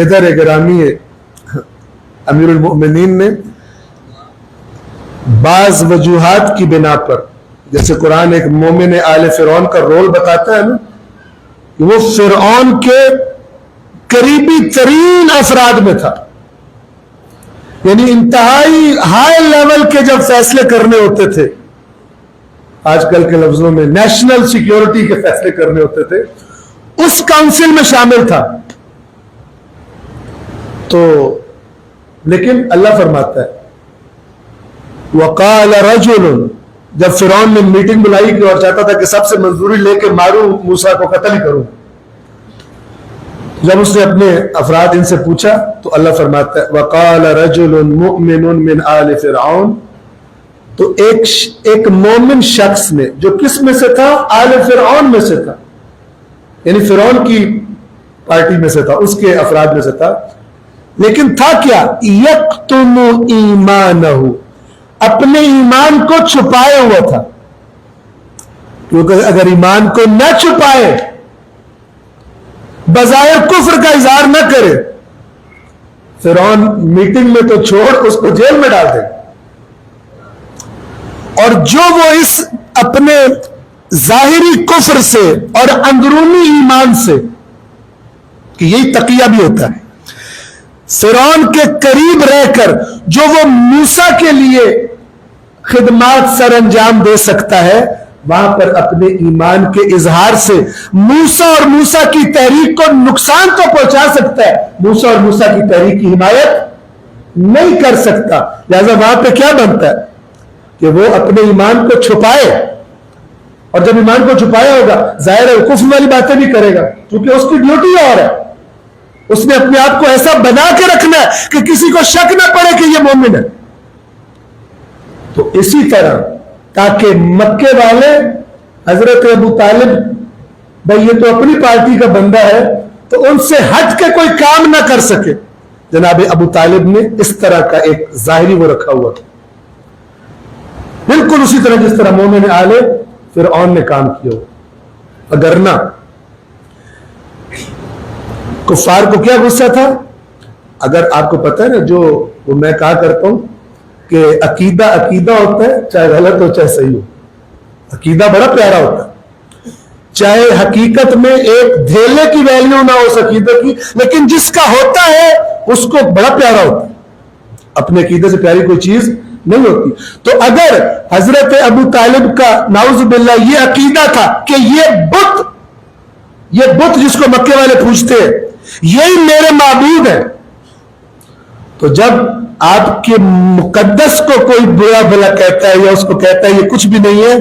ادھر گرامی امیر المؤمنین نے بعض وجوہات کی بنا پر، جیسے قرآن ایک مومن آل فرعون کا رول بتاتا ہے نا، وہ فرعون کے قریبی ترین افراد میں تھا، یعنی انتہائی ہائی لیول کے جب فیصلے کرنے ہوتے تھے، آج کل کے لفظوں میں نیشنل سیکیورٹی کے فیصلے کرنے ہوتے تھے، اس کاؤنسل میں شامل تھا۔ تو لیکن اللہ فرماتا ہے وَقَالَ رَجُلٌ، جب فرعون نے میٹنگ بلائی کی اور چاہتا تھا کہ سب سے منظوری لے کے ماروں موسیٰ کو، قتل کروں، جب اس نے اپنے افراد ان سے پوچھا تو اللہ فرماتا ہے وَقَالَ رَجُلٌ مُؤْمِنٌ مِّنْ آلِ فِرْعَوْنَ، تو ایک مومن شخص نے، جو کس میں سے تھا؟ آل فرعون میں سے تھا، یعنی فرعون کی پارٹی میں سے تھا، اس کے افراد میں سے تھا، لیکن تھا کیا؟ یکتم ایمانہ، اپنے ایمان کو چھپائے ہوا تھا، کیونکہ اگر ایمان کو نہ چھپائے، بظاہر کفر کا اظہار نہ کرے، فرعون میٹنگ میں تو چھوڑ، اس کو جیل میں ڈال دے، اور جو وہ اس اپنے ظاہری کفر سے اور اندرونی ایمان سے، کہ یہی تقیہ بھی ہوتا ہے، فرعون کے قریب رہ کر جو وہ موسیٰ کے لیے خدمات سر انجام دے سکتا ہے، وہاں پر اپنے ایمان کے اظہار سے موسیٰ اور موسیٰ کی تحریک کو نقصان تو پہنچا سکتا ہے، موسیٰ اور موسیٰ کی تحریک کی حمایت نہیں کر سکتا، لہذا وہاں پہ کیا بنتا ہے کہ وہ اپنے ایمان کو چھپائے، اور جب ایمان کو چھپایا ہوگا ظاہر ہے کفر والی باتیں بھی کرے گا، کیونکہ اس کی ڈیوٹی اور ہے، اس نے اپنے آپ کو ایسا بنا کے رکھنا ہے کہ کسی کو شک نہ پڑے کہ یہ مومن ہے۔ تو اسی طرح تاکہ مکے والے حضرت ابو طالب، بھائی یہ تو اپنی پارٹی کا بندہ ہے، تو ان سے ہٹ کے کوئی کام نہ کر سکے، جناب ابو طالب نے اس طرح کا ایک ظاہری وہ رکھا ہوا تھا، بالکل اسی طرح جس طرح مومن آل فرعون نے کام کیا ہو۔ اگر نہ کفار کو کیا غصہ تھا؟ اگر آپ کو پتہ ہے نا، جو وہ میں کہا کرتا ہوں کہ عقیدہ ہوتا ہے، چاہے غلط ہو چاہے صحیح ہو، عقیدہ بڑا پیارا ہوتا ہے، چاہے حقیقت میں ایک دھیلے کی ویلیو نہ ہو اس عقیدے کی، لیکن جس کا ہوتا ہے اس کو بڑا پیارا ہوتا ہے، اپنے عقیدے سے پیاری کوئی چیز نہیں ہوتی۔ تو اگر حضرت ابو طالب کا نعوذ باللہ یہ عقیدہ تھا کہ یہ بت جس کو مکے والے پوجتے ہیں یہی میرے معبود ہے، تو جب آپ کے مقدس کو کوئی برا بھلا کہتا ہے یا اس کو کہتا ہے یہ کچھ بھی نہیں ہے،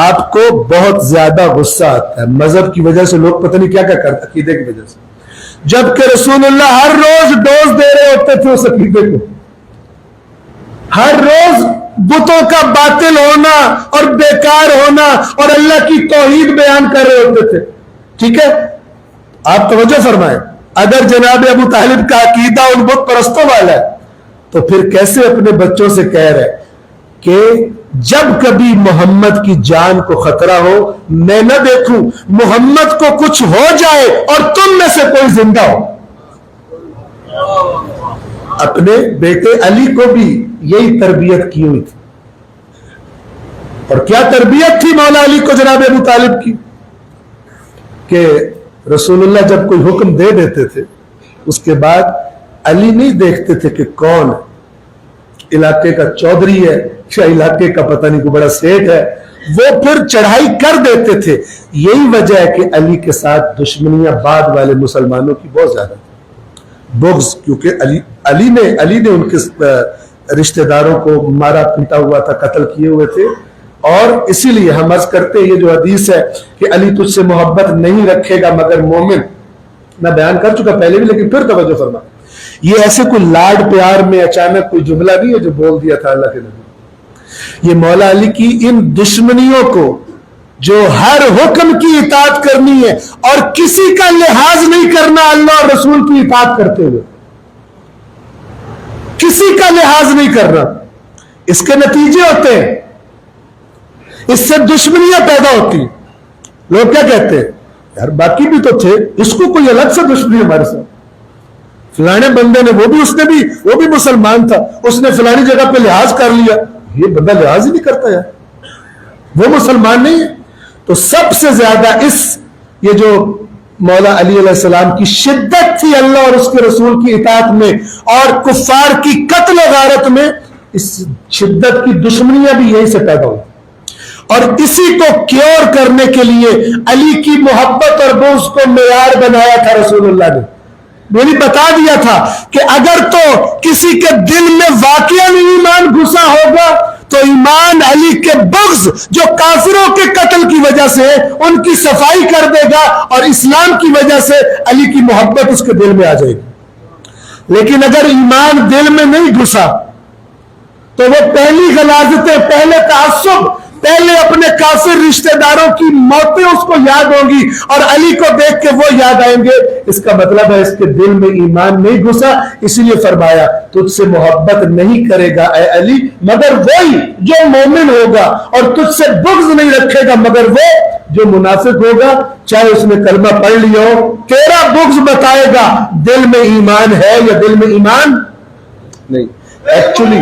آپ کو بہت زیادہ غصہ آتا ہے۔ مذہب کی وجہ سے لوگ پتہ نہیں کیا کیا کرتے، عقیدے کی وجہ سے، جبکہ رسول اللہ ہر روز ڈوز دے رہے ہوتے تھے اس عقیدے کو، ہر روز بتوں کا باطل ہونا اور بیکار ہونا اور اللہ کی توحید بیان کر رہے ہوتے تھے۔ ٹھیک ہے، آپ توجہ فرمائیں، اگر جناب ابو طالب کا عقیدہ ان بت پرستوں والا ہے تو پھر کیسے اپنے بچوں سے کہہ رہے کہ جب کبھی محمد کی جان کو خطرہ ہو میں نہ دیکھوں، محمد کو کچھ ہو جائے اور تم میں سے کوئی زندہ ہو۔ اپنے بیٹے علی کو بھی یہی تربیت کی ہوئی تھی، اور کیا تربیت تھی مولا علی کو جناب ابو طالب کی، کہ رسول اللہ جب کوئی حکم دے دیتے تھے اس کے بعد علی نہیں دیکھتے تھے کہ کون علاقے کا چودھری ہے یا علاقے کا پتہ نہیں کوئی بڑا سیٹ ہے، وہ پھر چڑھائی کر دیتے تھے۔ یہی وجہ ہے کہ علی کے ساتھ دشمنیاں بعد والے مسلمانوں کی بہت زیادہ تھی، بغض، کیونکہ علی نے ان کے رشتہ داروں کو مارا پیٹا ہوا تھا، قتل کیے ہوئے تھے، اور اسی لیے ہم عرض کرتے ہیں یہ جو حدیث ہے کہ علی تجھ سے محبت نہیں رکھے گا مگر مومن، میں بیان کر چکا پہلے بھی، لیکن پھر توجہ فرما، یہ ایسے کوئی لاڈ پیار میں اچانک کوئی جملہ نہیں ہے جو بول دیا تھا اللہ کے نبی، یہ مولا علی کی ان دشمنیوں کو جو ہر حکم کی اطاعت کرنی ہے اور کسی کا لحاظ نہیں کرنا اللہ اور رسول کی اطاعت کرتے ہوئے، کسی کا لحاظ نہیں کرنا، اس کے نتیجے ہوتے ہیں، اس سے دشمنیاں پیدا ہوتی ہیں۔ لوگ کیا کہتے ہیں، یار باقی بھی تو تھے، اس کو کوئی الگ سے دشمنی ہمارے ساتھ، فلانے بندے نے وہ بھی مسلمان تھا, اس نے فلانی جگہ پہ لحاظ کر لیا. یہ بندہ لحاظ ہی نہیں کرتا یار, وہ مسلمان نہیں ہے. تو سب سے زیادہ یہ جو مولا علی علیہ السلام کی شدت تھی اللہ اور اس کے رسول کی اطاعت میں, اور کفار کی قتل و غارت میں, اس شدت کی دشمنیاں بھی یہی سے پیدا ہوئی. اور اسی کو کیور کرنے کے لیے علی کی محبت اور بغض کو معیار بنایا تھا رسول اللہ نے. میں نے بتا دیا تھا کہ اگر تو کسی کے دل میں واقعاً ایمان گھسا ہوگا تو ایمان علی کے بغض جو کافروں کے قتل کی وجہ سے ان کی صفائی کر دے گا, اور اسلام کی وجہ سے علی کی محبت اس کے دل میں آ جائے گی. لیکن اگر ایمان دل میں نہیں گھسا تو وہ پہلی غلاظتیں, پہلے تعصب, پہلے اپنے کافر رشتہ داروں کی موتیں اس کو یاد ہوں گی, اور علی کو دیکھ کے وہ یاد آئیں گے. اس کا مطلب ہے اس کے دل میں ایمان نہیں گھسا, اسی لیے فرمایا تجھ سے محبت نہیں کرے گا اے علی مگر وہی جو مومن ہوگا, اور تجھ سے بغض نہیں رکھے گا مگر وہ جو منافق ہوگا, چاہے اس نے کلمہ پڑھ لیا ہو. تیرا بغض بتائے گا دل میں ایمان ہے یا دل میں ایمان نہیں. ایکچولی